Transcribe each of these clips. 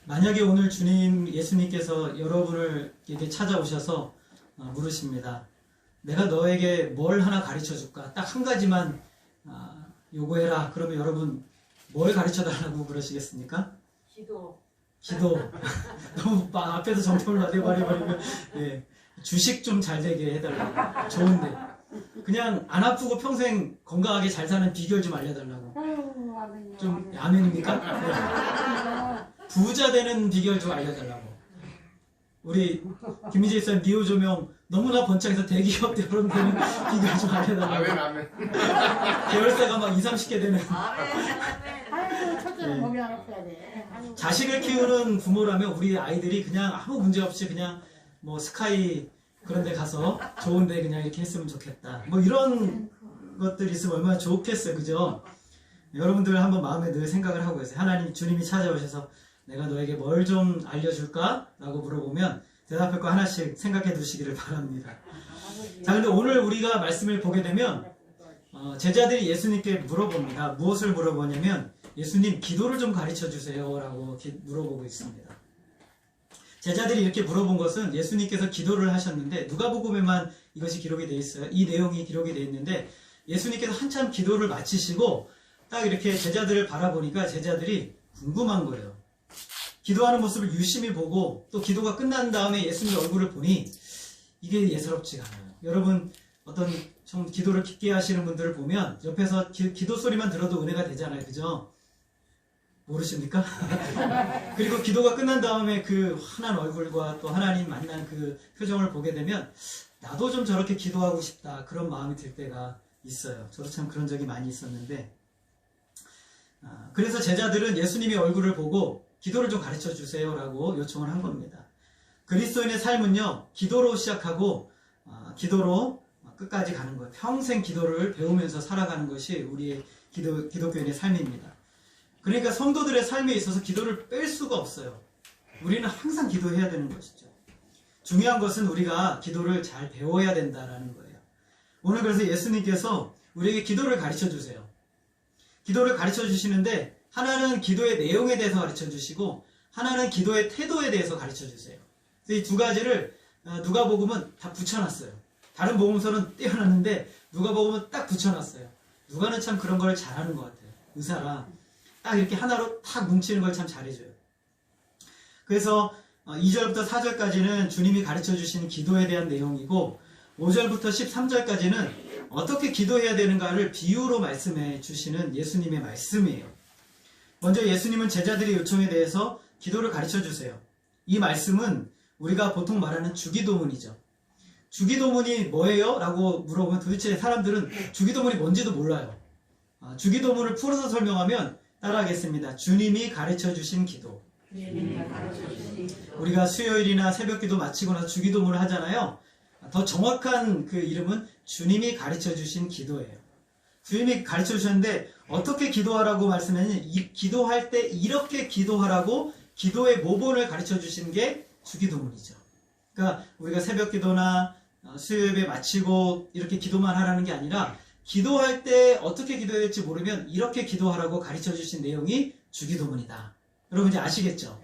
만약에 오늘 주님 예수님께서 여러분에게 찾아오셔서 물으십니다. 내가 너에게 뭘 하나 가르쳐 줄까? 딱 한 가지만 요구해라. 그러면 여러분 뭘 가르쳐 달라고 그러시겠습니까? 기도. 너무 앞에서 정통을 내버려버리면 예, 주식 좀 잘 되게 해달라고. 좋은데 그냥 안 아프고 평생 건강하게 잘 사는 비결 좀 알려달라고. 좀 아멘입니까? 네. 부자 되는 비결 좀 알려달라고. 우리 김희재 집사님 니오 조명 너무나 번창해서 대기업 대표로 되는 비결 좀 알려달라고. 아멘. 계열사가 막 20, 30개 되는. 아유, 첫째는 몸이 안 아파야 돼. 자식을 키우는 부모라면 우리 아이들이 그냥 아무 문제 없이 그냥 뭐 스카이 그런 데 가서 좋은데 그냥 이렇게 했으면 좋겠다. 뭐 이런 것들이 있으면 얼마나 좋겠어요. 그죠? 여러분들 한번 마음에 늘 생각을 하고 계세요. 하나님, 주님이 찾아오셔서 내가 너에게 뭘 좀 알려줄까? 라고 물어보면 대답할 거 하나씩 생각해 두시기를 바랍니다. 자, 근데 오늘 우리가 말씀을 보게 되면 제자들이 예수님께 물어봅니다. 무엇을 물어보냐면 예수님 기도를 좀 가르쳐 주세요 라고 물어보고 있습니다. 제자들이 이렇게 물어본 것은 예수님께서 기도를 하셨는데 누가복음에만 이것이 기록이 되어 있어요. 이 내용이 기록이 되어 있는데 예수님께서 한참 기도를 마치시고 딱 이렇게 제자들을 바라보니까 제자들이 궁금한 거예요. 기도하는 모습을 유심히 보고 또 기도가 끝난 다음에 예수님 얼굴을 보니 이게 예사롭지가 않아요. 여러분 어떤 좀 기도를 깊게 하시는 분들을 보면 옆에서 기도 소리만 들어도 은혜가 되잖아요. 그죠? 모르십니까? 그리고 기도가 끝난 다음에 그 환한 얼굴과 또 하나님 만난 그 표정을 보게 되면 나도 좀 저렇게 기도하고 싶다 그런 마음이 들 때가 있어요. 저도 참 그런 적이 많이 있었는데 그래서 제자들은 예수님의 얼굴을 보고 기도를 좀 가르쳐 주세요 라고 요청을 한 겁니다. 그리스도인의 삶은요 기도로 시작하고 기도로 끝까지 가는 거예요. 평생 기도를 배우면서 살아가는 것이 우리의 기독교인의 삶입니다. 그러니까 성도들의 삶에 있어서 기도를 뺄 수가 없어요. 우리는 항상 기도해야 되는 것이죠. 중요한 것은 우리가 기도를 잘 배워야 된다는 거예요. 오늘 그래서 예수님께서 우리에게 기도를 가르쳐 주세요. 기도를 가르쳐 주시는데 하나는 기도의 내용에 대해서 가르쳐 주시고 하나는 기도의 태도에 대해서 가르쳐 주세요. 이 두 가지를 누가복음은 다 붙여놨어요. 다른 복음서는 떼어놨는데 누가복음은 딱 붙여놨어요. 누가는 참 그런 걸 잘하는 것 같아요. 의사라 딱 이렇게 하나로 탁 뭉치는 걸 참 잘해줘요. 그래서 2절부터 4절까지는 주님이 가르쳐 주시는 기도에 대한 내용이고 5절부터 13절까지는 어떻게 기도해야 되는가를 비유로 말씀해 주시는 예수님의 말씀이에요. 먼저 예수님은 제자들의 요청에 대해서 기도를 가르쳐 주세요. 이 말씀은 우리가 보통 말하는 주기도문이죠. 주기도문이 뭐예요? 라고 물어보면 도대체 사람들은 주기도문이 뭔지도 몰라요. 주기도문을 풀어서 설명하면 따라하겠습니다. 주님이 가르쳐 주신 기도. 우리가 수요일이나 새벽기도 마치고 나서 주기도문을 하잖아요. 더 정확한 그 이름은 주님이 가르쳐 주신 기도예요. 주님이 가르쳐 주셨는데 어떻게 기도하라고 말씀했냐면 기도할 때 이렇게 기도하라고 기도의 모본을 가르쳐 주신 게 주기도문이죠. 그러니까 우리가 새벽기도나 수요일에 마치고 이렇게 기도만 하라는 게 아니라 기도할 때 어떻게 기도해야 될지 모르면 이렇게 기도하라고 가르쳐 주신 내용이 주기도문이다. 여러분 이제 아시겠죠?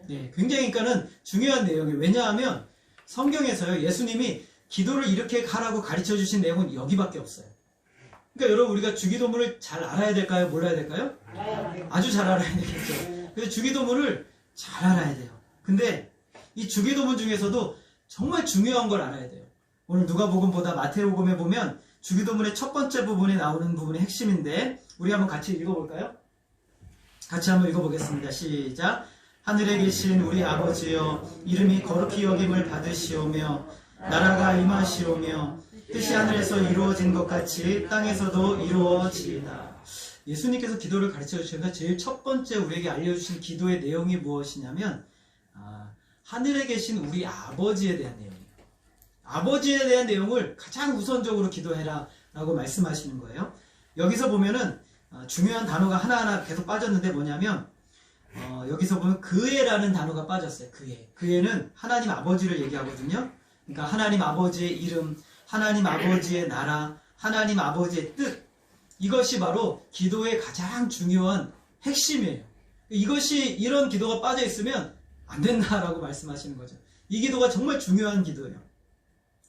네, 굉장히 그러니까는 중요한 내용이에요. 왜냐하면 성경에서요 예수님이 기도를 이렇게 하라고 가르쳐 주신 내용은 여기밖에 없어요. 그러니까 여러분 우리가 주기도문을 잘 알아야 될까요? 몰라야 될까요? 아주 잘 알아야 되겠죠. 그래서 주기도문을 잘 알아야 돼요. 근데 이 주기도문 중에서도 정말 중요한 걸 알아야 돼요. 오늘 누가복음보다 마태복음에 보면 주기도문의 첫 번째 부분에 나오는 부분의 핵심인데 우리 한번 같이 읽어볼까요? 같이 한번 읽어보겠습니다. 시작. 하늘에 계신 우리 아버지여 이름이 거룩히 여김을 받으시오며 나라가 임하시오며 뜻이 하늘에서 이루어진 것 같이 땅에서도 이루어지이다. 예수님께서 기도를 가르쳐 주시면서 제일 첫 번째 우리에게 알려주신 기도의 내용이 무엇이냐면 하늘에 계신 우리 아버지에 대한 내용이에요. 아버지에 대한 내용을 가장 우선적으로 기도해라 라고 말씀하시는 거예요. 여기서 보면은 중요한 단어가 하나하나 계속 빠졌는데 뭐냐면 여기서 보면 그애라는 단어가 빠졌어요. 그애는 하나님 아버지를 얘기하거든요. 그러니까 하나님 아버지의 이름, 하나님 아버지의 나라, 하나님 아버지의 뜻, 이것이 바로 기도의 가장 중요한 핵심이에요. 이것이 이런 기도가 빠져 있으면 안 된다라고 말씀하시는 거죠. 이 기도가 정말 중요한 기도예요.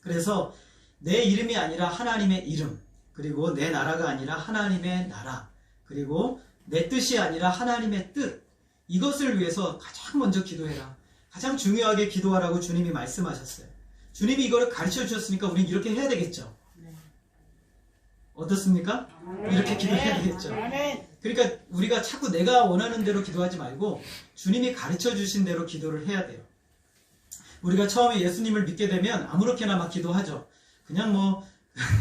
그래서 내 이름이 아니라 하나님의 이름, 그리고 내 나라가 아니라 하나님의 나라, 그리고 내 뜻이 아니라 하나님의 뜻, 이것을 위해서 가장 먼저 기도해라. 가장 중요하게 기도하라고 주님이 말씀하셨어요. 주님이 이거를 가르쳐 주셨으니까 우리는 이렇게 해야 되겠죠. 어떻습니까? 이렇게 기도해야 되겠죠. 그러니까 우리가 자꾸 내가 원하는 대로 기도하지 말고 주님이 가르쳐 주신 대로 기도를 해야 돼요. 우리가 처음에 예수님을 믿게 되면 아무렇게나 막 기도하죠. 그냥 뭐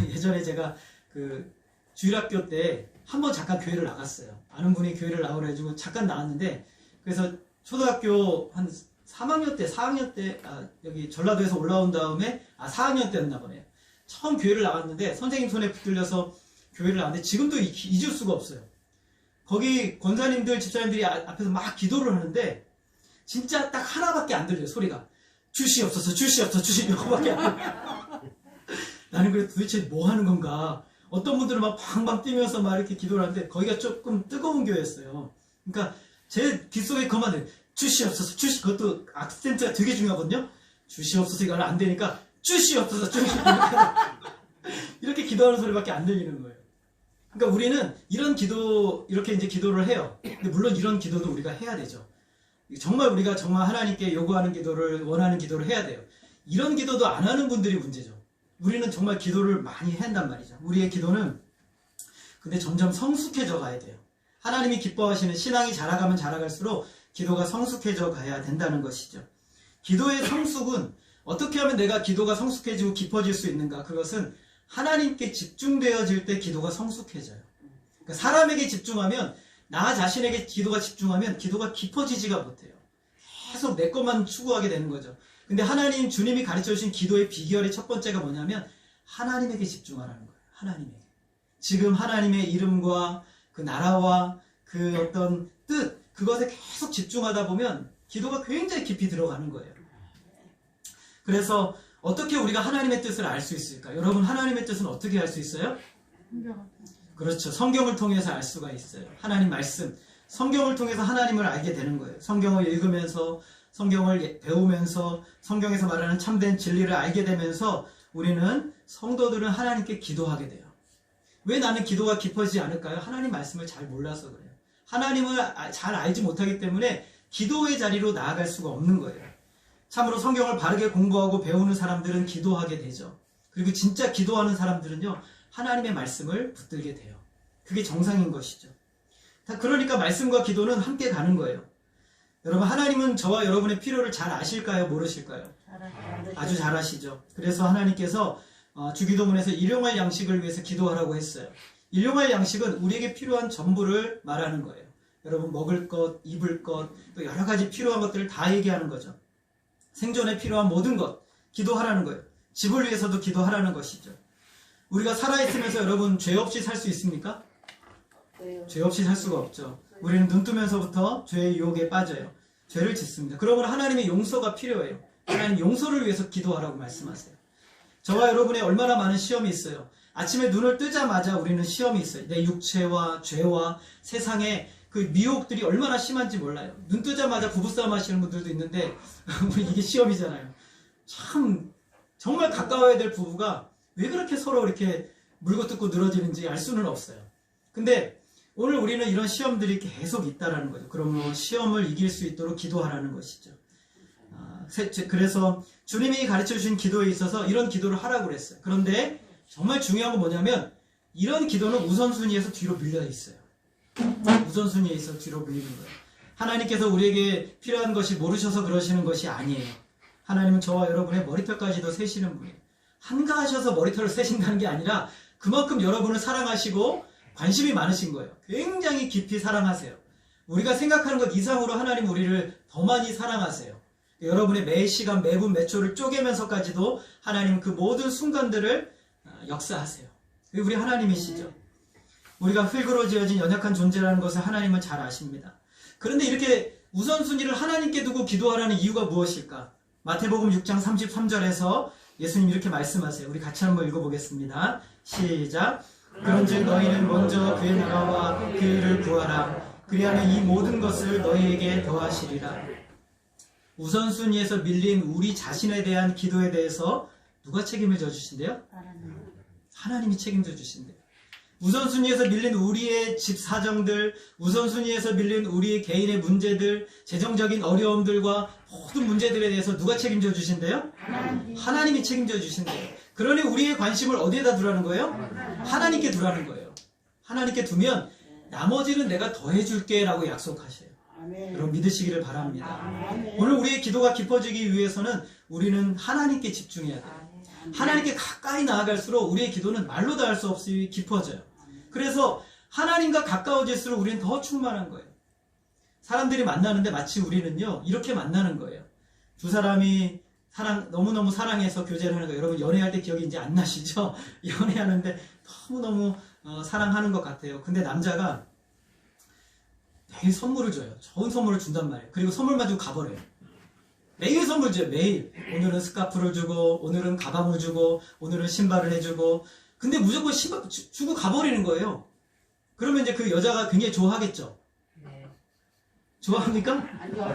예전에 제가 그 주일학교 때 한 번 잠깐 교회를 나갔어요. 아는 분이 교회를 나오라 해주고 잠깐 나왔는데, 그래서 초등학교 한 3학년 때, 4학년 때, 여기 전라도에서 올라온 다음에, 4학년 때였나 보네요. 처음 교회를 나갔는데 선생님 손에 붙들려서 교회를 나왔는데 지금도 잊을 수가 없어요. 거기 권사님들, 집사님들이 앞에서 막 기도를 하는데 진짜 딱 하나밖에 안 들려요. 소리가 주시옵소서, 주시옵소서, 주시옵소서밖에 안 들려요. 나는 그래서 도대체 뭐 하는 건가. 어떤 분들은 막 방방 뛰면서 막 이렇게 기도를 하는데 거기가 조금 뜨거운 교회였어요. 그러니까 제 귓속에 그만 들려요. 주시옵소서, 그것도 악센트가 되게 중요하거든요. 주시옵소서 이거 안 되니까 주시옵소서, 주시옵소서 이렇게 기도하는 소리밖에 안 들리는 거예요. 그러니까 우리는 이런 기도, 이렇게 이제 기도를 해요. 근데 물론 이런 기도도 우리가 해야 되죠. 정말 우리가 정말 하나님께 요구하는 기도를, 원하는 기도를 해야 돼요. 이런 기도도 안 하는 분들이 문제죠. 우리는 정말 기도를 많이 해야 한단 말이죠. 우리의 기도는 근데 점점 성숙해져 가야 돼요. 하나님이 기뻐하시는 신앙이 자라가면 자라갈수록 기도가 성숙해져 가야 된다는 것이죠. 기도의 성숙은 어떻게 하면 내가 기도가 성숙해지고 깊어질 수 있는가? 그것은 하나님께 집중되어질 때 기도가 성숙해져요. 그러니까 사람에게 집중하면, 나 자신에게 기도가 집중하면 기도가 깊어지지가 못해요. 계속 내 것만 추구하게 되는 거죠. 근데 하나님, 주님이 가르쳐 주신 기도의 비결의 첫 번째가 뭐냐면 하나님에게 집중하라는 거예요. 하나님에게. 지금 하나님의 이름과 그 나라와 그 어떤 뜻, 그것에 계속 집중하다 보면 기도가 굉장히 깊이 들어가는 거예요. 그래서 어떻게 우리가 하나님의 뜻을 알 수 있을까? 여러분, 하나님의 뜻은 어떻게 알 수 있어요? 그렇죠. 성경을 통해서 알 수가 있어요. 하나님 말씀. 성경을 통해서 하나님을 알게 되는 거예요. 성경을 읽으면서, 성경을 배우면서, 성경에서 말하는 참된 진리를 알게 되면서 우리는, 성도들은 하나님께 기도하게 돼요. 왜 나는 기도가 깊어지지 않을까요? 하나님 말씀을 잘 몰라서 그래요. 하나님을 잘 알지 못하기 때문에 기도의 자리로 나아갈 수가 없는 거예요. 참으로 성경을 바르게 공부하고 배우는 사람들은 기도하게 되죠. 그리고 진짜 기도하는 사람들은요, 하나님의 말씀을 붙들게 돼요. 그게 정상인 것이죠. 그러니까 말씀과 기도는 함께 가는 거예요. 여러분, 하나님은 저와 여러분의 필요를 잘 아실까요? 모르실까요? 아주 잘 아시죠. 그래서 하나님께서 주기도문에서 일용할 양식을 위해서 기도하라고 했어요. 일용할 양식은 우리에게 필요한 전부를 말하는 거예요. 여러분, 먹을 것, 입을 것, 또 여러 가지 필요한 것들을 다 얘기하는 거죠. 생존에 필요한 모든 것, 기도하라는 거예요. 집을 위해서도 기도하라는 것이죠. 우리가 살아있으면서 여러분, 죄 없이 살 수 있습니까? 죄 없이 살 수가 없죠. 우리는 눈 뜨면서부터 죄의 유혹에 빠져요. 죄를 짓습니다. 그러면 하나님의 용서가 필요해요. 하나님 용서를 위해서 기도하라고 말씀하세요. 저와 여러분의 얼마나 많은 시험이 있어요. 아침에 눈을 뜨자마자 우리는 시험이 있어요. 내 육체와 죄와 세상의 그 미혹들이 얼마나 심한지 몰라요. 눈 뜨자마자 부부싸움 하시는 분들도 있는데 이게 시험이잖아요. 참 정말 가까워야 될 부부가 왜 그렇게 서로 이렇게 물고 뜯고 늘어지는지 알 수는 없어요. 근데 오늘 우리는 이런 시험들이 계속 있다라는 거죠. 그러므로 시험을 이길 수 있도록 기도하라는 것이죠. 그래서 주님이 가르쳐 주신 기도에 있어서 이런 기도를 하라고 그랬어요. 그런데 정말 중요한 건 뭐냐면 이런 기도는 우선순위에서 뒤로 밀려 있어요. 우선순위에 있어 뒤로 밀리는 거예요. 하나님께서 우리에게 필요한 것이 모르셔서 그러시는 것이 아니에요. 하나님은 저와 여러분의 머리털까지도 세시는 분이에요. 한가하셔서 머리털을 세신다는 게 아니라 그만큼 여러분을 사랑하시고 관심이 많으신 거예요. 굉장히 깊이 사랑하세요. 우리가 생각하는 것 이상으로 하나님 우리를 더 많이 사랑하세요. 여러분의 매 시간, 매분, 매 초를 쪼개면서까지도 하나님 그 모든 순간들을 역사하세요. 우리 하나님이시죠. 우리가 흙으로 지어진 연약한 존재라는 것을 하나님은 잘 아십니다. 그런데 이렇게 우선순위를 하나님께 두고 기도하라는 이유가 무엇일까? 마태복음 6장 33절에서 예수님 이렇게 말씀하세요. 우리 같이 한번 읽어보겠습니다. 시작. 그런즉 너희는 먼저 그의 나라와 그 일을 구하라. 그리하면 이 모든 것을 너희에게 더하시리라. 우선순위에서 밀린 우리 자신에 대한 기도에 대해서 누가 책임을 져주신대요? 하나님이 책임져 주신대요. 우선순위에서 밀린 우리의 집 사정들, 우선순위에서 밀린 우리 개인의 문제들, 재정적인 어려움들과 모든 문제들에 대해서 누가 책임져 주신대요? 하나님이 책임져 주신대요. 그러니 우리의 관심을 어디에다 두라는 거예요? 하나님께 두라는 거예요. 하나님께 두면 나머지는 내가 더해줄게 라고 약속하셔요. 여러분 믿으시기를 바랍니다. 오늘 우리의 기도가 깊어지기 위해서는 우리는 하나님께 집중해야 돼요. 하나님께 가까이 나아갈수록 우리의 기도는 말로 다 할 수 없이 깊어져요. 그래서 하나님과 가까워질수록 우리는 더 충만한 거예요. 사람들이 만나는데 마치 우리는요 이렇게 만나는 거예요. 두 사람이 너무너무 사랑해서 교제를 하는 거예요. 여러분 연애할 때 기억이 이제 안 나시죠? 연애하는데 너무너무 사랑하는 것 같아요. 근데 남자가 매일 선물을 줘요. 좋은 선물을 준단 말이에요. 그리고 선물만 주고 가버려요. 매일 선물 줘요. 매일. 오늘은 스카프를 주고, 오늘은 가방을 주고, 오늘은 신발을 해주고. 근데 무조건 신발 주고 가버리는 거예요. 그러면 이제 그 여자가 굉장히 좋아하겠죠? 좋아합니까? 안 좋아요.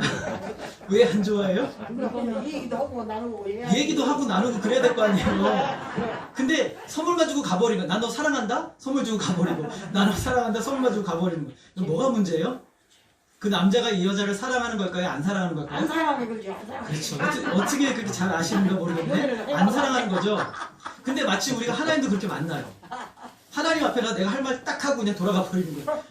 왜 안 좋아해요? 그러면 얘기도 하고 나누고 얘기도 하고 나누고 그래야 될 거 아니에요. 근데 선물만 주고 가버리는 거야. 난 너 사랑한다? 선물 주고 가버리고. 나 너 사랑한다? 선물만 주고 가버리는 거야. 이거 뭐가 문제예요? 그 남자가 이 여자를 사랑하는 걸까요? 안 사랑하는 걸까요? 안 사랑하는 거죠. 안 사랑하는 그렇죠. 어떻게 그렇게 잘 아시는가 모르겠는데 안 사랑하는 거죠. 근데 마치 우리가 하나님도 그렇게 만나요. 하나님 앞에다 내가 할 말 딱 하고 그냥 돌아가 버리는 거예요.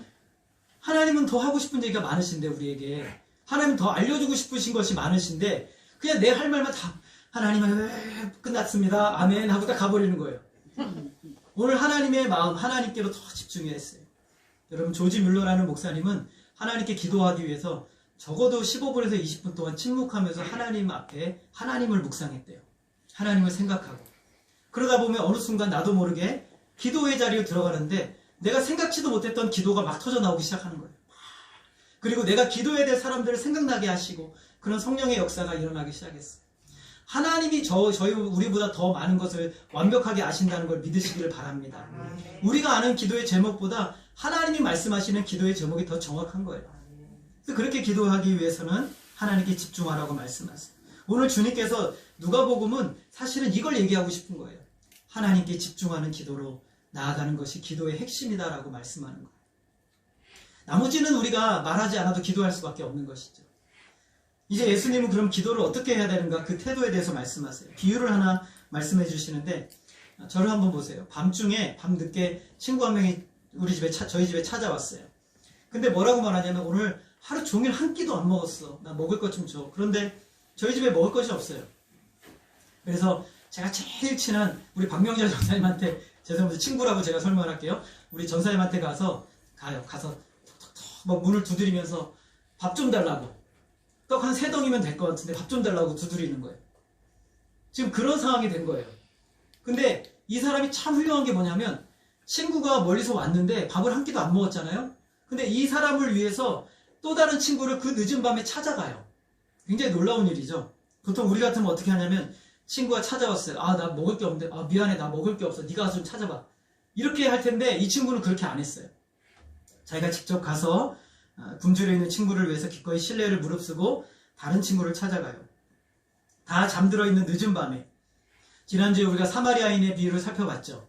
하나님은 더 하고 싶은 얘기가 많으신데 우리에게 하나님은 더 알려주고 싶으신 것이 많으신데 그냥 내 할 말만 다 하나님은 끝났습니다. 아멘 하고 딱 가버리는 거예요. 오늘 하나님의 마음 하나님께로 더 집중해야 했어요. 여러분 조지 뮬러라는 목사님은 하나님께 기도하기 위해서 적어도 15분에서 20분 동안 침묵하면서 하나님 앞에 하나님을 묵상했대요. 하나님을 생각하고 그러다 보면 어느 순간 나도 모르게 기도의 자리로 들어가는데 내가 생각지도 못했던 기도가 막 터져 나오기 시작하는 거예요. 그리고 내가 기도해야 될 사람들을 생각나게 하시고 그런 성령의 역사가 일어나기 시작했어요. 하나님이 우리보다 더 많은 것을 완벽하게 아신다는 걸 믿으시기를 바랍니다. 우리가 아는 기도의 제목보다 하나님이 말씀하시는 기도의 제목이 더 정확한 거예요. 그래서 그렇게 기도하기 위해서는 하나님께 집중하라고 말씀하세요. 오늘 주님께서 누가복음은 사실은 이걸 얘기하고 싶은 거예요. 하나님께 집중하는 기도로 나아가는 것이 기도의 핵심이다라고 말씀하는 거예요. 나머지는 우리가 말하지 않아도 기도할 수밖에 없는 것이죠. 이제 예수님은 그럼 기도를 어떻게 해야 되는가 그 태도에 대해서 말씀하세요. 비유를 하나 말씀해 주시는데 저를 한번 보세요. 밤중에 밤늦게 친구 한 명이 저희 집에 찾아왔어요. 근데 뭐라고 말하냐면 오늘 하루 종일 한 끼도 안 먹었어. 나 먹을 것 좀 줘. 그런데 저희 집에 먹을 것이 없어요. 그래서 제가 제일 친한 우리 박명자 전사님한테 죄송합니다. 친구라고 제가 설명할게요. 우리 전사님한테 가서 톡톡톡 막 문을 두드리면서 밥 좀 달라고. 떡 한 3덩이면 될 것 같은데 밥 좀 달라고 두드리는 거예요. 지금 그런 상황이 된 거예요. 근데 이 사람이 참 훌륭한 게 뭐냐면 친구가 멀리서 왔는데 밥을 한 끼도 안 먹었잖아요. 근데 이 사람을 위해서 또 다른 친구를 그 늦은 밤에 찾아가요. 굉장히 놀라운 일이죠. 보통 우리 같으면 어떻게 하냐면 친구가 찾아왔어요. 아, 나 먹을 게 없는데 미안해 나 먹을 게 없어. 네가 가서 좀 찾아봐. 이렇게 할 텐데 이 친구는 그렇게 안 했어요. 자기가 직접 가서 굶주려 있는 친구를 위해서 기꺼이 신뢰를 무릅쓰고 다른 친구를 찾아가요. 다 잠들어 있는 늦은 밤에. 지난주에 우리가 사마리아인의 비유를 살펴봤죠.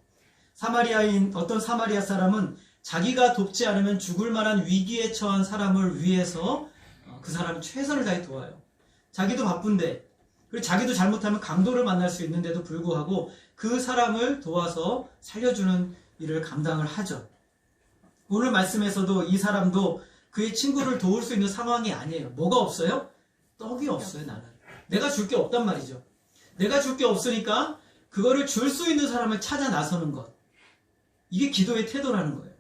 어떤 사마리아 사람은 자기가 돕지 않으면 죽을 만한 위기에 처한 사람을 위해서 그 사람은 최선을 다해 도와요. 자기도 바쁜데 그리고 자기도 잘못하면 강도를 만날 수 있는데도 불구하고 그 사람을 도와서 살려주는 일을 감당을 하죠. 오늘 말씀에서도 이 사람도 그의 친구를 도울 수 있는 상황이 아니에요. 뭐가 없어요? 떡이 없어요. 나는 내가 줄 게 없단 말이죠. 내가 줄 게 없으니까 그거를 줄 수 있는 사람을 찾아 나서는 것. 이게 기도의 태도라는 거예요.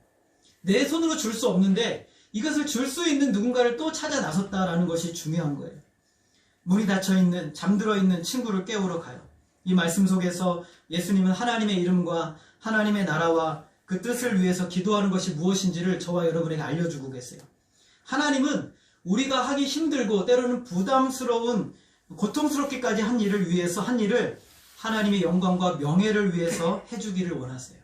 내 손으로 줄 수 없는데 이것을 줄 수 있는 누군가를 또 찾아 나섰다라는 것이 중요한 거예요. 문이 닫혀있는 잠들어있는 친구를 깨우러 가요. 이 말씀 속에서 예수님은 하나님의 이름과 하나님의 나라와 그 뜻을 위해서 기도하는 것이 무엇인지를 저와 여러분에게 알려주고 계세요. 하나님은 우리가 하기 힘들고 때로는 부담스러운 고통스럽기까지 한 일을 하나님의 영광과 명예를 위해서 해주기를 원하세요.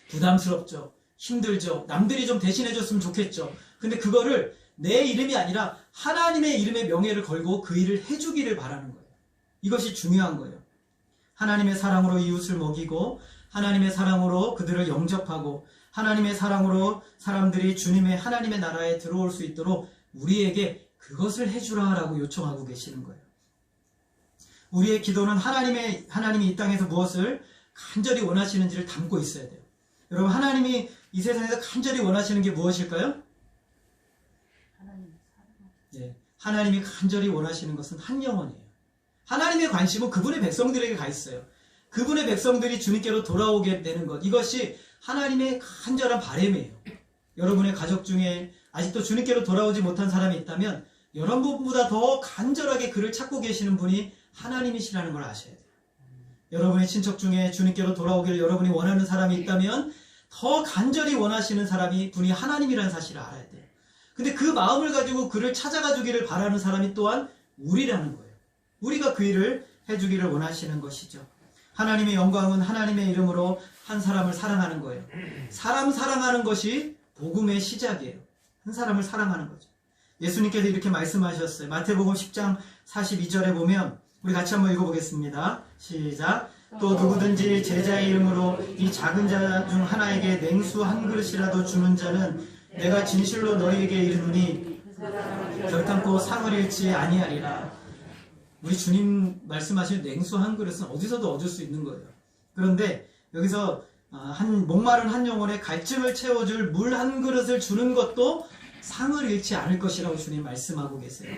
부담스럽죠. 힘들죠. 남들이 좀 대신해줬으면 좋겠죠. 근데 그거를 내 이름이 아니라 하나님의 이름의 명예를 걸고 그 일을 해주기를 바라는 거예요. 이것이 중요한 거예요. 하나님의 사랑으로 이웃을 먹이고 하나님의 사랑으로 그들을 영접하고 하나님의 사랑으로 사람들이 주님의 하나님의 나라에 들어올 수 있도록 우리에게 그것을 해주라라고 요청하고 계시는 거예요. 우리의 기도는 하나님이 이 땅에서 무엇을 간절히 원하시는지를 담고 있어야 돼요. 여러분, 하나님이 이 세상에서 간절히 원하시는 게 무엇일까요? 예, 하나님이 간절히 원하시는 것은 한 영혼이에요. 하나님의 관심은 그분의 백성들에게 가 있어요. 그분의 백성들이 주님께로 돌아오게 되는 것, 이것이 하나님의 간절한 바람이에요. 여러분의 가족 중에 아직도 주님께로 돌아오지 못한 사람이 있다면 여러분보다 더 간절하게 그를 찾고 계시는 분이 하나님이시라는 걸 아셔야 돼요. 여러분의 친척 중에 주님께로 돌아오기를 여러분이 원하는 사람이 있다면 더 간절히 원하시는 사람이 분이 하나님이라는 사실을 알아야 돼요. 근데 그 마음을 가지고 그를 찾아가 주기를 바라는 사람이 또한 우리라는 거예요. 우리가 그 일을 해주기를 원하시는 것이죠. 하나님의 영광은 하나님의 이름으로 한 사람을 사랑하는 거예요. 사람 사랑하는 것이 복음의 시작이에요. 한 사람을 사랑하는 거죠. 예수님께서 이렇게 말씀하셨어요. 마태복음 10장 42절에 보면 우리 같이 한번 읽어보겠습니다. 시작. 또 누구든지 제자의 이름으로 이 작은 자 중 하나에게 냉수 한 그릇이라도 주는 자는 내가 진실로 너희에게 이르노니 결단코 상을 잃지 아니하리라. 우리 주님 말씀하신 냉수 한 그릇은 어디서도 얻을 수 있는 거예요. 그런데 여기서 목마른 한 영혼의 갈증을 채워줄 물 한 그릇을 주는 것도 상을 잃지 않을 것이라고 주님 말씀하고 계세요.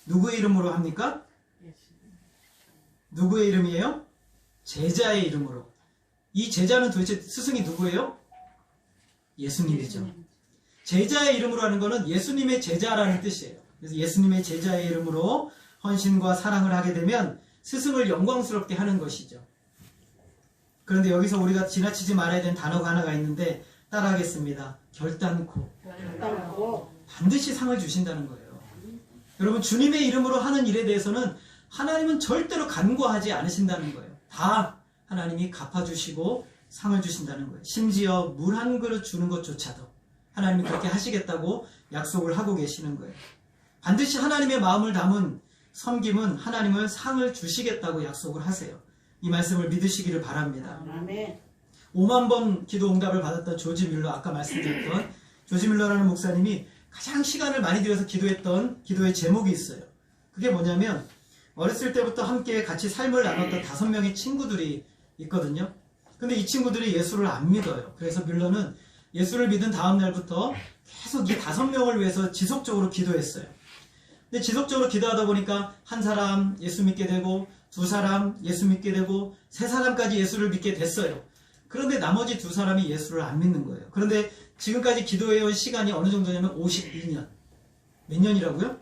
누구의 이름으로 합니까? 누구의 이름이에요? 제자의 이름으로. 이 제자는 도대체 스승이 누구예요? 예수님이죠. 제자의 이름으로 하는 것은 예수님의 제자라는 뜻이에요. 그래서 예수님의 제자의 이름으로 헌신과 사랑을 하게 되면 스승을 영광스럽게 하는 것이죠. 그런데 여기서 우리가 지나치지 말아야 되는 단어가 하나가 있는데 따라하겠습니다. 결단코. 반드시 상을 주신다는 거예요. 여러분, 주님의 이름으로 하는 일에 대해서는 하나님은 절대로 간과하지 않으신다는 거예요. 다 하나님이 갚아주시고 상을 주신다는 거예요. 심지어 물 한 그릇 주는 것조차도 하나님이 그렇게 하시겠다고 약속을 하고 계시는 거예요. 반드시 하나님의 마음을 담은 섬김은 하나님은 상을 주시겠다고 약속을 하세요. 이 말씀을 믿으시기를 바랍니다. 5만 번 기도 응답을 받았던 조지 뮬러, 아까 말씀드렸던 조지 뮬러라는 목사님이 가장 시간을 많이 들여서 기도했던 기도의 제목이 있어요. 그게 뭐냐면 어렸을 때부터 함께 같이 삶을 나눴던 5명의 친구들이 있거든요. 근데 이 친구들이 예수를 안 믿어요. 그래서 뮬러는 예수를 믿은 다음 날부터 계속 이 5명을 위해서 지속적으로 기도했어요. 근데 지속적으로 기도하다 보니까 한 사람 예수 믿게 되고, 2사람 예수 믿게 되고, 3사람까지 예수를 믿게 됐어요. 그런데 나머지 2사람이 예수를 안 믿는 거예요. 그런데 지금까지 기도해온 시간이 어느 정도냐면 52년. 몇 년이라고요?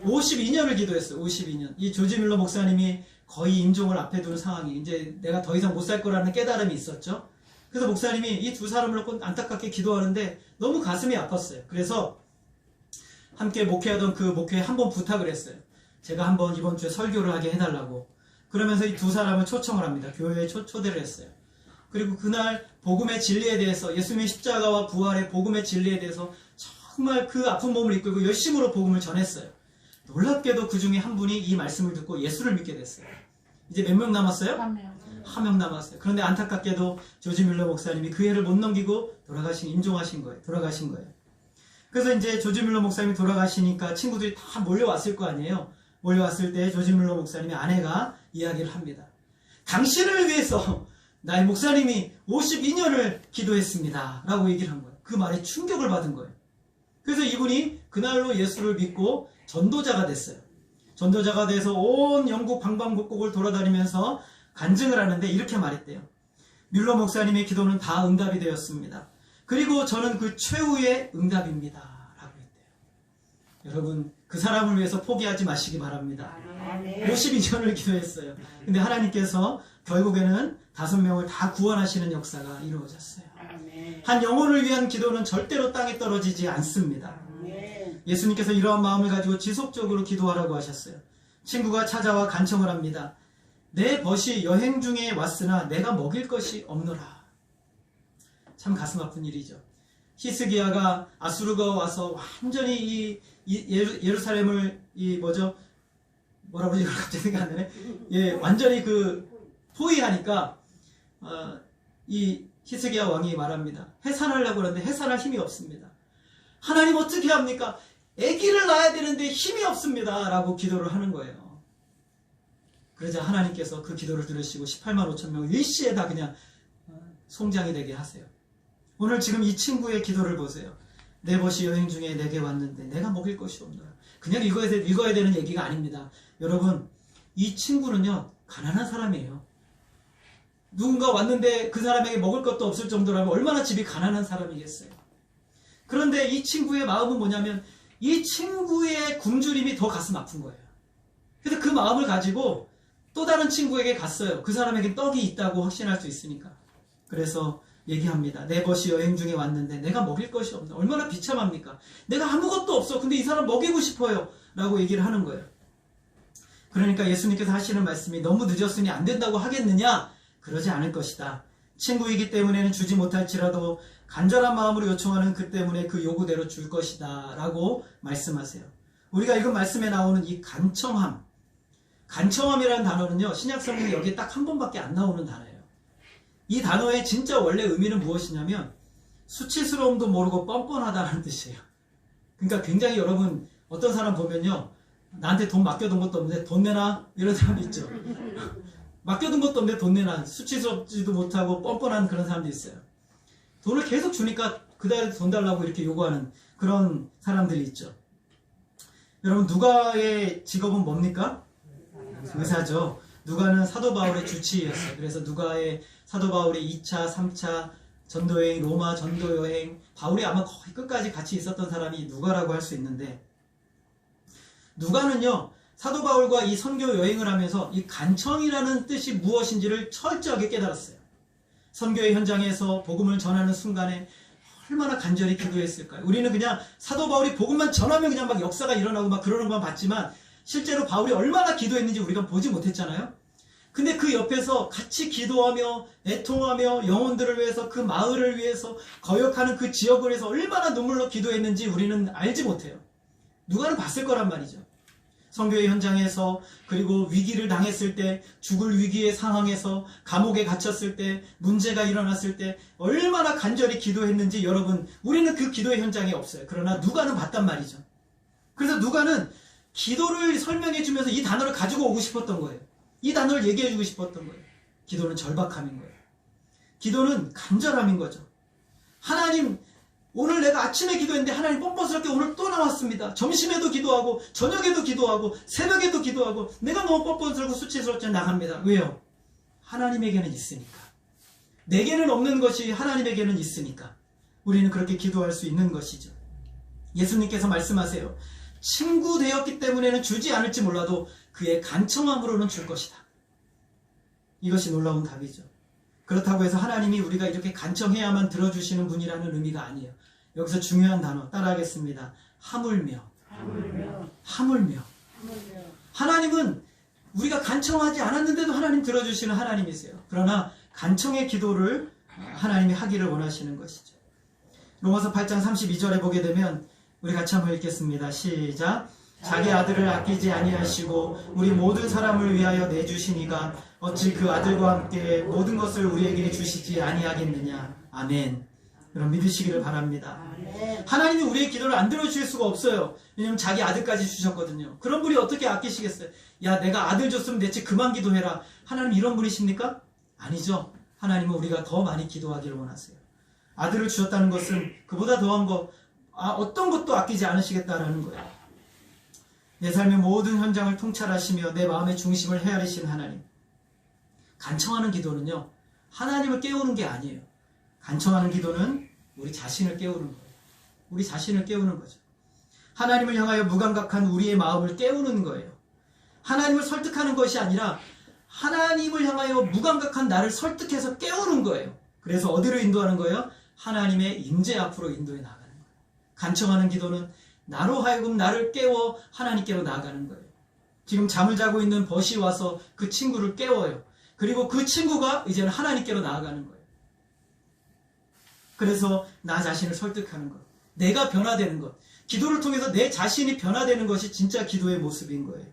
52년을 기도했어요. 52년. 이 조지 뮬러 목사님이 거의 임종을 앞에 두는 상황이, 이제 내가 더 이상 못 살 거라는 깨달음이 있었죠. 그래서 목사님이 이 2사람을 놓고 안타깝게 기도하는데 너무 가슴이 아팠어요. 그래서 함께 목회하던 그 목회에 한번 부탁을 했어요. 제가 한번 이번 주에 설교를 하게 해달라고. 그러면서 이 2사람을 초청을 합니다. 교회에 초대를 했어요. 그리고 그날 복음의 진리에 대해서, 예수님의 십자가와 부활의 복음의 진리에 대해서 정말 그 아픈 몸을 이끌고 열심으로 복음을 전했어요. 놀랍게도 그 중에 한 분이 이 말씀을 듣고 예수를 믿게 됐어요. 이제 몇 명 남았어요? 한 명 남았어요. 그런데 안타깝게도 조지 뮬러 목사님이 그 해를 못 넘기고 임종하신 거예요. 돌아가신 거예요. 그래서 이제 조지 뮬러 목사님이 돌아가시니까 친구들이 다 몰려왔을 거 아니에요. 몰려왔을 때 조지 뮬러 목사님의 아내가 이야기를 합니다. 당신을 위해서 나의 목사님이 52년을 기도했습니다. 라고 얘기를 한 거예요. 그 말에 충격을 받은 거예요. 그래서 이분이 그날로 예수를 믿고 전도자가 됐어요. 전도자가 돼서 온 영국 방방곡곡을 돌아다니면서 간증을 하는데 이렇게 말했대요. 뮬러 목사님의 기도는 다 응답이 되었습니다. 그리고 저는 그 최후의 응답입니다. 라고 했대요. 여러분, 그 사람을 위해서 포기하지 마시기 바랍니다. 52년을 기도했어요. 근데 하나님께서 결국에는 5명을 다 구원하시는 역사가 이루어졌어요. 한 영혼을 위한 기도는 절대로 땅에 떨어지지 않습니다. 예수님께서 이러한 마음을 가지고 지속적으로 기도하라고 하셨어요. 친구가 찾아와 간청을 합니다. 내 벗이 여행 중에 왔으나 내가 먹일 것이 없노라. 참 가슴 아픈 일이죠. 히스기야가 아수르가 와서 완전히 예루살렘을 뭐라 그러지? 갑자기 생각 안 나네. 예, 완전히 포위하니까 이 히스기야 왕이 말합니다. 해산하려고 그러는데 해산할 힘이 없습니다. 하나님 어떻게 합니까? 아기를 낳아야 되는데 힘이 없습니다. 라고 기도를 하는 거예요. 그러자 하나님께서 그 기도를 들으시고 18만 5천 명을 일시에 다 그냥 송장이 되게 하세요. 오늘 지금 이 친구의 기도를 보세요. 내 벗이 여행 중에 내게 왔는데 내가 먹일 것이 없노라. 그냥 읽어야 되는 얘기가 아닙니다. 여러분, 이 친구는요, 가난한 사람이에요. 누군가 왔는데 그 사람에게 먹을 것도 없을 정도라면 얼마나 집이 가난한 사람이겠어요. 그런데 이 친구의 마음은 뭐냐면 이 친구의 굶주림이 더 가슴 아픈 거예요. 그래서 그 마음을 가지고 또 다른 친구에게 갔어요. 그 사람에게 떡이 있다고 확신할 수 있으니까. 그래서 얘기합니다. 내 벗이 여행 중에 왔는데 내가 먹일 것이 없나. 얼마나 비참합니까? 내가 아무것도 없어. 근데 이 사람 먹이고 싶어요. 라고 얘기를 하는 거예요. 그러니까 예수님께서 하시는 말씀이 너무 늦었으니 안 된다고 하겠느냐? 그러지 않을 것이다. 친구이기 때문에는 주지 못할지라도 간절한 마음으로 요청하는 그 때문에 그 요구대로 줄 것이다. 라고 말씀하세요. 우리가 읽은 말씀에 나오는 이 간청함이라는 단어는요, 신약성경에 여기에 딱 한 번밖에 안 나오는 단어예요. 이 단어의 진짜 원래 의미는 무엇이냐면 수치스러움도 모르고 뻔뻔하다는 뜻이에요. 그러니까 굉장히 여러분, 어떤 사람 보면요, 나한테 돈 맡겨둔 것도 없는데 돈 내놔? 이런 사람이 있죠. 맡겨둔 것도 없는데 돈 내놔. 수치스럽지도 못하고 뻔뻔한 그런 사람도 있어요. 돈을 계속 주니까 그달에 돈 달라고 이렇게 요구하는 그런 사람들이 있죠. 여러분, 누가의 직업은 뭡니까? 의사죠. 누가는 사도 바울의 주치의였어요. 그래서 누가의 사도 바울의 2차, 3차 전도여행, 로마 전도여행, 바울이 아마 거의 끝까지 같이 있었던 사람이 누가라고 할 수 있는데, 누가는요, 사도 바울과 이 선교 여행을 하면서 이 간청이라는 뜻이 무엇인지를 철저하게 깨달았어요. 선교의 현장에서 복음을 전하는 순간에 얼마나 간절히 기도했을까요? 우리는 그냥 사도 바울이 복음만 전하면 그냥 막 역사가 일어나고 막 그러는 것만 봤지만 실제로 바울이 얼마나 기도했는지 우리가 보지 못했잖아요. 근데 그 옆에서 같이 기도하며 애통하며 영혼들을 위해서 그 마을을 위해서 거역하는 그 지역을 위해서 얼마나 눈물로 기도했는지 우리는 알지 못해요. 누가는 봤을 거란 말이죠. 선교의 현장에서, 그리고 위기를 당했을 때, 죽을 위기의 상황에서, 감옥에 갇혔을 때, 문제가 일어났을 때 얼마나 간절히 기도했는지 여러분, 우리는 그 기도의 현장에 없어요. 그러나 누가는 봤단 말이죠. 그래서 누가는 기도를 설명해 주면서 이 단어를 가지고 오고 싶었던 거예요. 이 단어를 얘기해 주고 싶었던 거예요. 기도는 절박함인 거예요. 기도는 간절함인 거죠. 하나님, 오늘 내가 아침에 기도했는데 하나님 뻔뻔스럽게 오늘 또 나왔습니다. 점심에도 기도하고 저녁에도 기도하고 새벽에도 기도하고 내가 너무 뻔뻔스럽고 수치스럽지 나갑니다. 왜요? 하나님에게는 있으니까. 내게는 없는 것이 하나님에게는 있으니까 우리는 그렇게 기도할 수 있는 것이죠. 예수님께서 말씀하세요. 친구 되었기 때문에는 주지 않을지 몰라도 그의 간청함으로는 줄 것이다. 이것이 놀라운 답이죠. 그렇다고 해서 하나님이 우리가 이렇게 간청해야만 들어주시는 분이라는 의미가 아니에요. 여기서 중요한 단어 따라하겠습니다. 하물며. 하물며. 하나님은 우리가 간청하지 않았는데도 하나님 들어주시는 하나님이세요. 그러나 간청의 기도를 하나님이 하기를 원하시는 것이죠. 로마서 8장 32절에 보게 되면 우리 같이 한번 읽겠습니다. 시작. 자기 아들을 아끼지 아니하시고 우리 모든 사람을 위하여 내주시니가 어찌 그 아들과 함께 모든 것을 우리에게 주시지 아니하겠느냐. 아멘. 여러분 믿으시기를 바랍니다. 하나님이 우리의 기도를 안 들어주실 수가 없어요. 왜냐하면 자기 아들까지 주셨거든요. 그런 분이 어떻게 아끼시겠어요? 야, 내가 아들 줬으면 대체 그만 기도해라. 하나님 이런 분이십니까? 아니죠. 하나님은 우리가 더 많이 기도하기를 원하세요. 아들을 주셨다는 것은 그보다 더한 거, 어떤 것도 아끼지 않으시겠다라는 거예요. 내 삶의 모든 현장을 통찰하시며 내 마음의 중심을 헤아리신 하나님. 간청하는 기도는요, 하나님을 깨우는 게 아니에요. 간청하는 기도는 우리 자신을 깨우는 거예요. 우리 자신을 깨우는 거죠. 하나님을 향하여 무감각한 우리의 마음을 깨우는 거예요. 하나님을 설득하는 것이 아니라 하나님을 향하여 무감각한 나를 설득해서 깨우는 거예요. 그래서 어디로 인도하는 거예요? 하나님의 임재 앞으로 인도해 나가는 거예요. 간청하는 기도는 나로 하여금 나를 깨워 하나님께로 나아가는 거예요. 지금 잠을 자고 있는 벗이 와서 그 친구를 깨워요. 그리고 그 친구가 이제는 하나님께로 나아가는 거예요. 그래서 나 자신을 설득하는 것, 내가 변화되는 것, 기도를 통해서 내 자신이 변화되는 것이 진짜 기도의 모습인 거예요.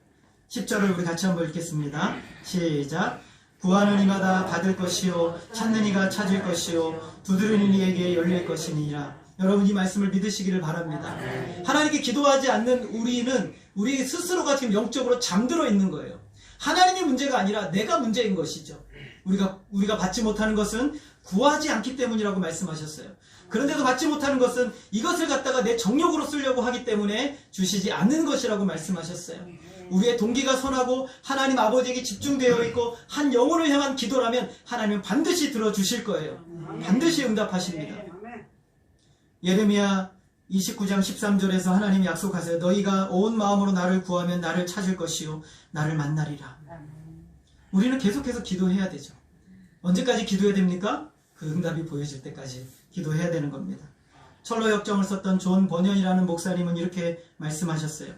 10절을 우리 같이 한번 읽겠습니다. 시작. 구하는 이마다 받을 것이요 찾는 이가 찾을 것이요 두드리는 이에게 열릴 것이니라. 여러분 이 말씀을 믿으시기를 바랍니다. 하나님께 기도하지 않는 우리는 우리 스스로가 지금 영적으로 잠들어 있는 거예요. 하나님이 문제가 아니라 내가 문제인 것이죠. 우리가 받지 못하는 것은 구하지 않기 때문이라고 말씀하셨어요. 그런데도 받지 못하는 것은 이것을 갖다가 내 정욕으로 쓰려고 하기 때문에 주시지 않는 것이라고 말씀하셨어요. 우리의 동기가 선하고 하나님 아버지에게 집중되어 있고 한 영혼을 향한 기도라면 하나님은 반드시 들어주실 거예요. 반드시 응답하십니다. 예레미야 29장 13절에서 하나님이 약속하세요. 너희가 온 마음으로 나를 구하면 나를 찾을 것이요 나를 만나리라. 우리는 계속해서 기도해야 되죠. 언제까지 기도해야 됩니까? 그 응답이 보여질 때까지 기도해야 되는 겁니다. 철로 역정을 썼던 존 버년이라는 목사님은 이렇게 말씀하셨어요.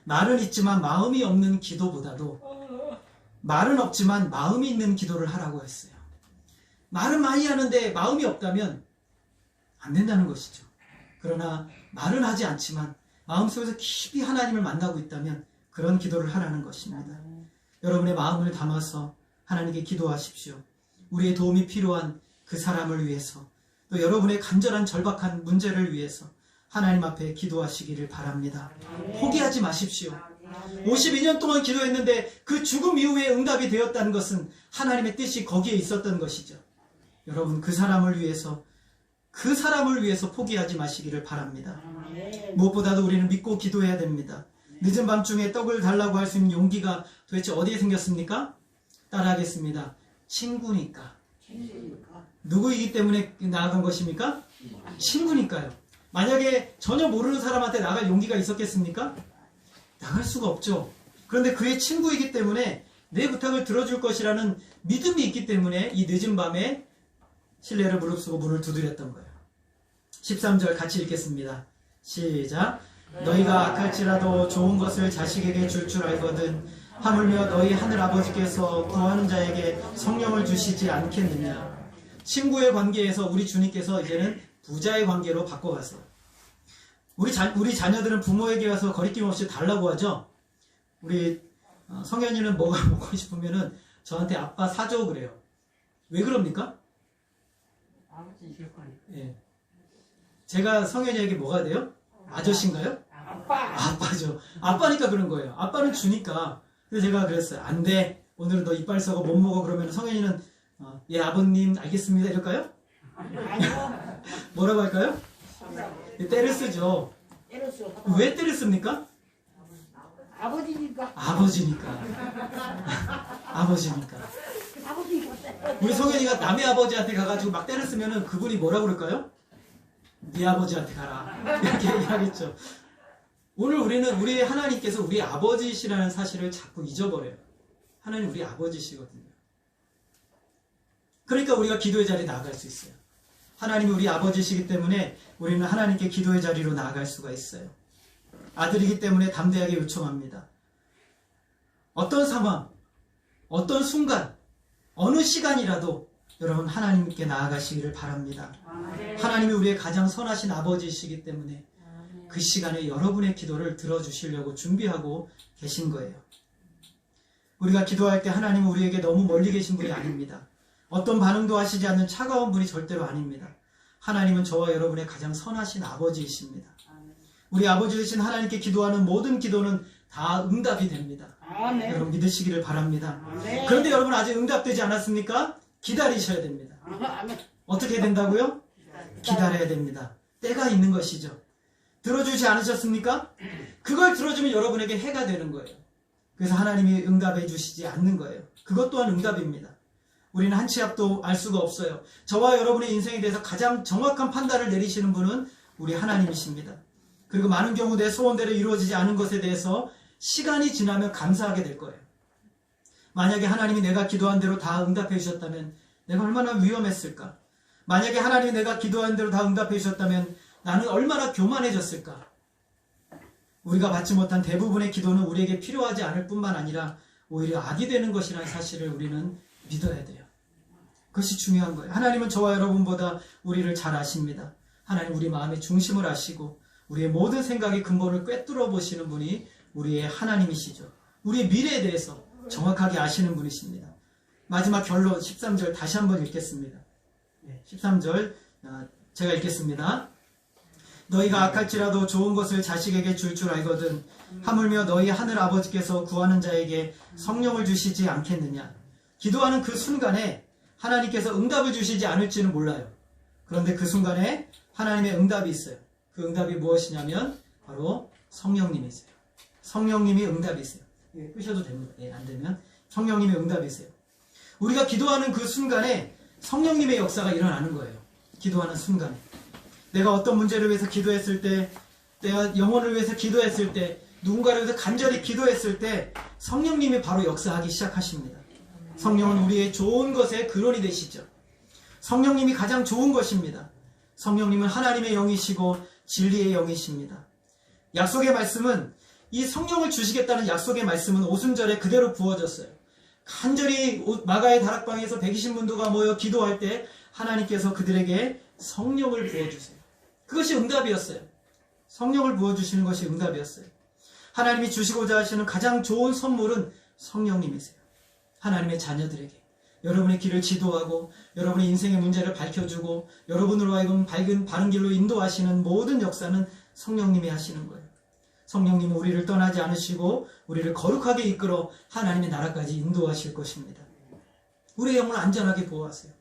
말은 있지만 마음이 없는 기도보다도 말은 없지만 마음이 있는 기도를 하라고 했어요. 말은 많이 하는데 마음이 없다면 안 된다는 것이죠. 그러나 말은 하지 않지만 마음속에서 깊이 하나님을 만나고 있다면 그런 기도를 하라는 것입니다. 여러분의 마음을 담아서 하나님께 기도하십시오. 우리의 도움이 필요한 그 사람을 위해서, 또 여러분의 간절한 절박한 문제를 위해서 하나님 앞에 기도하시기를 바랍니다. 포기하지 마십시오. 52년 동안 기도했는데 그 죽음 이후에 응답이 되었다는 것은 하나님의 뜻이 거기에 있었던 것이죠. 여러분 그 사람을 위해서 포기하지 마시기를 바랍니다. 무엇보다도 우리는 믿고 기도해야 됩니다. 늦은 밤중에 떡을 달라고 할 수 있는 용기가 도대체 어디에 생겼습니까? 따라하겠습니다. 친구니까. 누구이기 때문에 나아간 것입니까? 친구니까요. 만약에 전혀 모르는 사람한테 나갈 용기가 있었겠습니까? 나갈 수가 없죠. 그런데 그의 친구이기 때문에 내 부탁을 들어줄 것이라는 믿음이 있기 때문에 이 늦은 밤에 신뢰를 무릅쓰고 문을 두드렸던 거예요. 13절 같이 읽겠습니다. 시작. 너희가 악할지라도 좋은 것을 자식에게 줄 줄 알거든 하물며 너희 하늘아버지께서 구하는 자에게 성령을 주시지 않겠느냐. 친구의 관계에서 우리 주님께서 이제는 부자의 관계로 바꿔가세요. 우리 자녀들은 부모에게 와서 거리낌 없이 달라고 하죠. 우리 성현이는 뭐가 먹고 싶으면은 저한테 아빠 사줘 그래요. 왜 그럽니까? 아버지 줄 거니까. 예. 제가 성현이에게 뭐가 돼요? 아저씨인가요? 아빠죠. 아빠니까 그런 거예요. 아빠는 주니까. 그래서 제가 그랬어요. 안 돼. 오늘은 너 이빨 썩어 못 먹어. 그러면 성현이는 예 아버님 알겠습니다 이럴까요? 아니요. 뭐라고 할까요? 때를 쓰죠. 때렸어. 왜 때를 씁니까? 아버지니까. 아버지니까. 아버지니까. 아버지니까. 우리 성현이가 남의 아버지한테 가가지고 막 때를 쓰면은 그분이 뭐라고 그럴까요? 네 아버지한테 가라. 이렇게 얘기하겠죠. 오늘 우리는 우리 하나님께서 우리 아버지시라는 사실을 자꾸 잊어버려요. 하나님 우리 아버지시거든요. 그러니까 우리가 기도의 자리에 나아갈 수 있어요. 하나님이 우리 아버지시기 때문에 우리는 하나님께 기도의 자리로 나아갈 수가 있어요. 아들이기 때문에 담대하게 요청합니다. 어떤 상황, 어떤 순간, 어느 시간이라도 여러분 하나님께 나아가시기를 바랍니다. 하나님이 우리의 가장 선하신 아버지이시기 때문에 그 시간에 여러분의 기도를 들어주시려고 준비하고 계신 거예요. 우리가 기도할 때 하나님은 우리에게 너무 멀리 계신 분이 아닙니다. 어떤 반응도 하시지 않는 차가운 분이 절대로 아닙니다. 하나님은 저와 여러분의 가장 선하신 아버지이십니다. 우리 아버지 되신 하나님께 기도하는 모든 기도는 다 응답이 됩니다. 아멘. 여러분 믿으시기를 바랍니다. 아멘. 그런데 여러분 아직 응답되지 않았습니까? 기다리셔야 됩니다. 아멘. 어떻게 해야 된다고요? 기다려야 됩니다. 때가 있는 것이죠. 들어주지 않으셨습니까? 그걸 들어주면 여러분에게 해가 되는 거예요. 그래서 하나님이 응답해 주시지 않는 거예요. 그것 또한 응답입니다. 우리는 한 치 앞도 알 수가 없어요. 저와 여러분의 인생에 대해서 가장 정확한 판단을 내리시는 분은 우리 하나님이십니다. 그리고 많은 경우 내 소원대로 이루어지지 않은 것에 대해서 시간이 지나면 감사하게 될 거예요. 만약에 하나님이 내가 기도한 대로 다 응답해 주셨다면 내가 얼마나 위험했을까? 만약에 하나님이 내가 기도한 대로 다 응답해 주셨다면 나는 얼마나 교만해졌을까? 우리가 받지 못한 대부분의 기도는 우리에게 필요하지 않을 뿐만 아니라 오히려 악이 되는 것이라는 사실을 우리는 믿어야 돼요. 그것이 중요한 거예요. 하나님은 저와 여러분보다 우리를 잘 아십니다. 하나님 우리 마음의 중심을 아시고 우리의 모든 생각의 근본을 꿰뚫어 보시는 분이 우리의 하나님이시죠. 우리의 미래에 대해서 정확하게 아시는 분이십니다. 마지막 결론 13절 다시 한번 읽겠습니다. 13절 제가 읽겠습니다. 너희가 악할지라도 좋은 것을 자식에게 줄 줄 알거든 하물며 너희 하늘 아버지께서 구하는 자에게 성령을 주시지 않겠느냐. 기도하는 그 순간에 하나님께서 응답을 주시지 않을지는 몰라요. 그런데 그 순간에 하나님의 응답이 있어요. 그 응답이 무엇이냐면 바로 성령님이세요. 성령님이 응답이세요. 끄셔도 됩니다. 안 되면 성령님의 응답이세요. 우리가 기도하는 그 순간에 성령님의 역사가 일어나는 거예요. 기도하는 순간에. 내가 어떤 문제를 위해서 기도했을 때, 내가 영혼을 위해서 기도했을 때, 누군가를 위해서 간절히 기도했을 때 성령님이 바로 역사하기 시작하십니다. 성령은 우리의 좋은 것의 근원이 되시죠. 성령님이 가장 좋은 것입니다. 성령님은 하나님의 영이시고 진리의 영이십니다. 약속의 말씀은 이 성령을 주시겠다는 약속의 말씀은 오순절에 그대로 부어졌어요. 간절히 마가의 다락방에서 120문도가 모여 기도할 때 하나님께서 그들에게 성령을 부어주세요. 그것이 응답이었어요. 성령을 부어주시는 것이 응답이었어요. 하나님이 주시고자 하시는 가장 좋은 선물은 성령님이세요. 하나님의 자녀들에게 여러분의 길을 지도하고 여러분의 인생의 문제를 밝혀주고 여러분으로 하여금 바른 길로 인도하시는 모든 역사는 성령님이 하시는 거예요. 성령님은 우리를 떠나지 않으시고 우리를 거룩하게 이끌어 하나님의 나라까지 인도하실 것입니다. 우리의 영혼을 안전하게 보호하세요.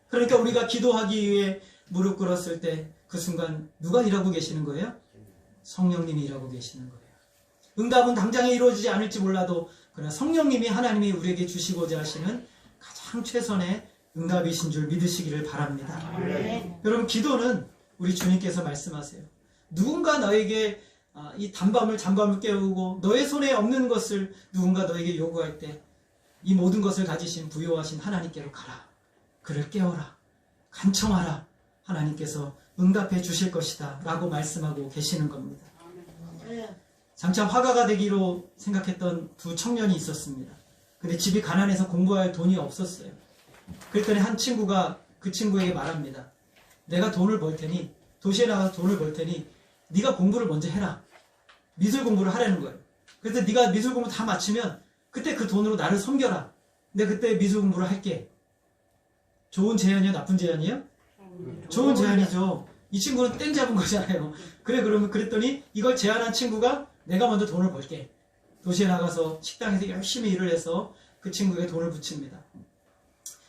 그러니까 우리가 기도하기 위해 무릎 꿇었을 때 그 순간 누가 일하고 계시는 거예요? 성령님이 일하고 계시는 거예요. 응답은 당장에 이루어지지 않을지 몰라도 그러나 성령님이 하나님이 우리에게 주시고자 하시는 가장 최선의 응답이신 줄 믿으시기를 바랍니다. 네. 여러분 기도는 우리 주님께서 말씀하세요. 누군가 너에게 이 잠밤을 깨우고 너의 손에 없는 것을 누군가 너에게 요구할 때 이 모든 것을 가지신 부요하신 하나님께로 가라. 그를 깨워라. 간청하라. 하나님께서 응답해 주실 것이다 라고 말씀하고 계시는 겁니다. 장차 화가가 되기로 생각했던 두 청년이 있었습니다. 근데 집이 가난해서 공부할 돈이 없었어요. 그랬더니 한 친구가 그 친구에게 말합니다. 내가 돈을 벌 테니 도시에 나가서 돈을 벌 테니 네가 공부를 먼저 해라. 미술 공부를 하라는 거예요. 그래서 네가 미술 공부 다 마치면 그때 그 돈으로 나를 섬겨라. 내가 그때 미술 공부를 할게. 좋은 제안이에요? 나쁜 제안이에요? 좋은 제안이죠. 이 친구는 땡 잡은 거잖아요. 그러면 그랬더니 이걸 제안한 친구가 내가 먼저 돈을 벌게. 도시에 나가서 식당에서 열심히 일을 해서 그 친구에게 돈을 붙입니다.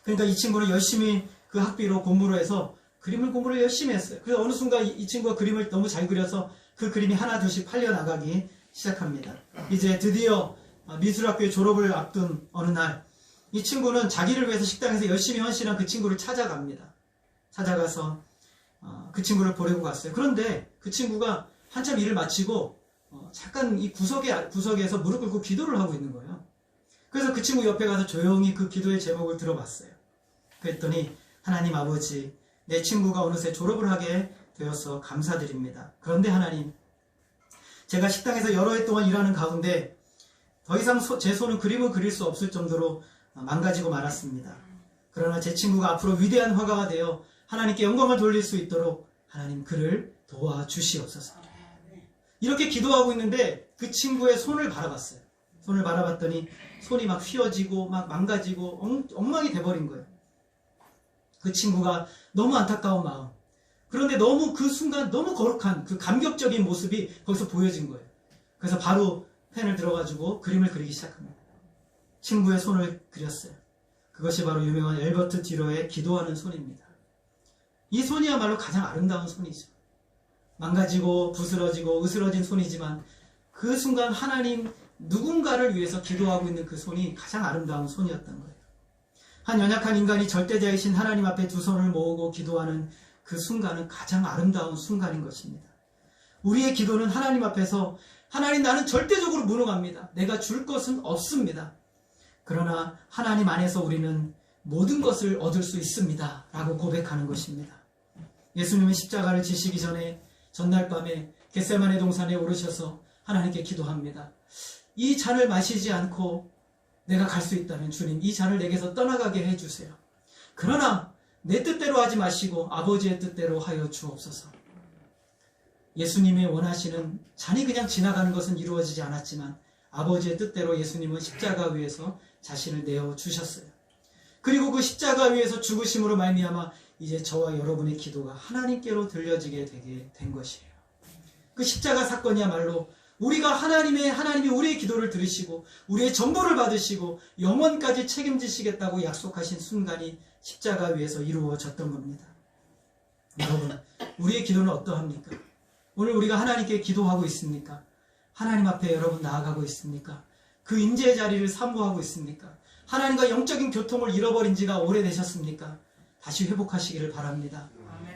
그러니까 이 친구는 열심히 그 학비로 공부를 해서 공부를 열심히 했어요. 그래서 어느 순간 이 친구가 그림을 너무 잘 그려서 그 그림이 하나 둘씩 팔려 나가기 시작합니다. 이제 드디어 미술학교의 졸업을 앞둔 어느 날 이 친구는 자기를 위해서 식당에서 열심히 헌신한 그 친구를 찾아갑니다. 찾아가서 그 친구를 보려고 갔어요. 그런데 그 친구가 한참 일을 마치고 잠깐 이 구석에서 무릎 꿇고 기도를 하고 있는 거예요. 그래서 그 친구 옆에 가서 조용히 그 기도의 제목을 들어봤어요. 그랬더니 하나님 아버지, 내 친구가 어느새 졸업을 하게 되어서 감사드립니다. 그런데 하나님, 제가 식당에서 여러 해 동안 일하는 가운데 더 이상 제 손은 그림을 그릴 수 없을 정도로 망가지고 말았습니다. 그러나 제 친구가 앞으로 위대한 화가가 되어 하나님께 영광을 돌릴 수 있도록 하나님 그를 도와주시옵소서. 이렇게 기도하고 있는데 그 친구의 손을 바라봤어요. 손을 바라봤더니 손이 막 휘어지고 막 망가지고 엉망이 돼버린 거예요. 그 친구가 너무 안타까운 마음. 그런데 너무 그 순간 너무 거룩한 그 감격적인 모습이 거기서 보여진 거예요. 그래서 바로 펜을 들어가지고 그림을 그리기 시작합니다. 친구의 손을 그렸어요. 그것이 바로 유명한 엘버트 듀러의 기도하는 손입니다. 이 손이야말로 가장 아름다운 손이죠. 망가지고 부스러지고 으스러진 손이지만 그 순간 하나님 누군가를 위해서 기도하고 있는 그 손이 가장 아름다운 손이었던 거예요. 한 연약한 인간이 절대자이신 하나님 앞에 두 손을 모으고 기도하는 그 순간은 가장 아름다운 순간인 것입니다. 우리의 기도는 하나님 앞에서 하나님 나는 절대적으로 무능합니다. 내가 줄 것은 없습니다. 그러나 하나님 안에서 우리는 모든 것을 얻을 수 있습니다. 라고 고백하는 것입니다. 예수님은 십자가를 지시기 전에 전날 밤에 겟세마네 동산에 오르셔서 하나님께 기도합니다. 이 잔을 마시지 않고 내가 갈 수 있다면 주님 이 잔을 내게서 떠나가게 해주세요. 그러나 내 뜻대로 하지 마시고 아버지의 뜻대로 하여 주옵소서. 예수님이 원하시는 잔이 그냥 지나가는 것은 이루어지지 않았지만 아버지의 뜻대로 예수님은 십자가 위에서 자신을 내어 주셨어요. 그리고 그 십자가 위에서 죽으심으로 말미암아 이제 저와 여러분의 기도가 하나님께로 들려지게 되게 된 것이에요. 그 십자가 사건이야말로 우리가 하나님이 우리의 기도를 들으시고 우리의 전부를 받으시고 영원까지 책임지시겠다고 약속하신 순간이 십자가 위에서 이루어졌던 겁니다. 여러분, 우리의 기도는 어떠합니까? 오늘 우리가 하나님께 기도하고 있습니까? 하나님 앞에 여러분 나아가고 있습니까? 그 임재의 자리를 사모하고 있습니까? 하나님과 영적인 교통을 잃어버린 지가 오래되셨습니까? 다시 회복하시기를 바랍니다.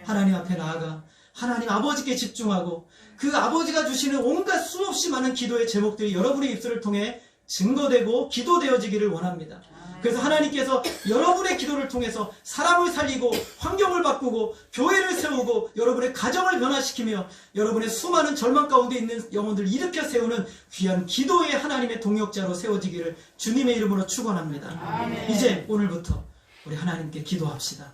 하나님 앞에 나아가 하나님 아버지께 집중하고 그 아버지가 주시는 온갖 수없이 많은 기도의 제목들이 여러분의 입술을 통해 증거되고 기도되어지기를 원합니다. 그래서 하나님께서 여러분의 기도를 통해서 사람을 살리고 환경을 바꾸고 교회를 세우고 여러분의 가정을 변화시키며 여러분의 수많은 절망 가운데 있는 영혼들을 일으켜 세우는 귀한 기도의 하나님의 동역자로 세워지기를 주님의 이름으로 축원합니다. 이제 오늘부터 우리 하나님께 기도합시다.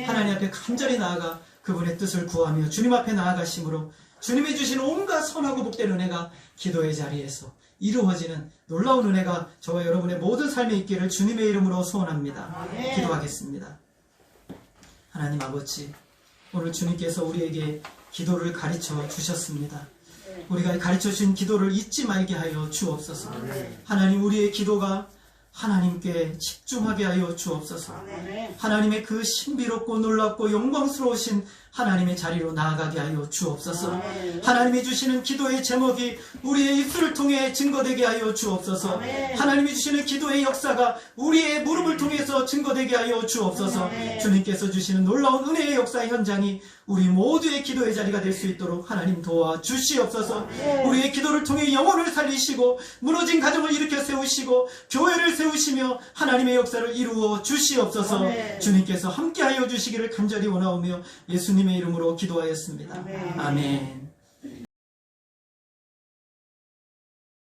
하나님 앞에 간절히 나아가 그분의 뜻을 구하며 주님 앞에 나아가심으로 주님이 주신 온갖 선하고 복된 은혜가 기도의 자리에서 이루어지는 놀라운 은혜가 저와 여러분의 모든 삶에 있기를 주님의 이름으로 소원합니다. 기도하겠습니다. 하나님 아버지, 오늘 주님께서 우리에게 기도를 가르쳐 주셨습니다. 우리가 가르쳐 주신 기도를 잊지 말게 하여 주옵소서. 하나님, 우리의 기도가 하나님께 집중하게 하여 주옵소서. 하나님의 그 신비롭고 놀랍고 영광스러우신 하나님의 자리로 나아가게 하여 주옵소서. 하나님이 주시는 기도의 제목이 우리의 입술을 통해 증거되게 하여 주옵소서. 하나님이 주시는 기도의 역사가 우리의 무릎을 통해서 증거되게 하여 주옵소서. 주님께서 주시는 놀라운 은혜의 역사의 현장이 우리 모두의 기도의 자리가 될 수 있도록 하나님 도와 주시옵소서. 우리의 기도를 통해 영혼을 살리시고 무너진 가정을 일으켜 세우시고 교회를 세우시며 하나님의 역사를 이루어 주시옵소서. 주님께서 함께하여 주시기를 간절히 원하오며 예수님의 이름으로 기도하였습니다. 아멘.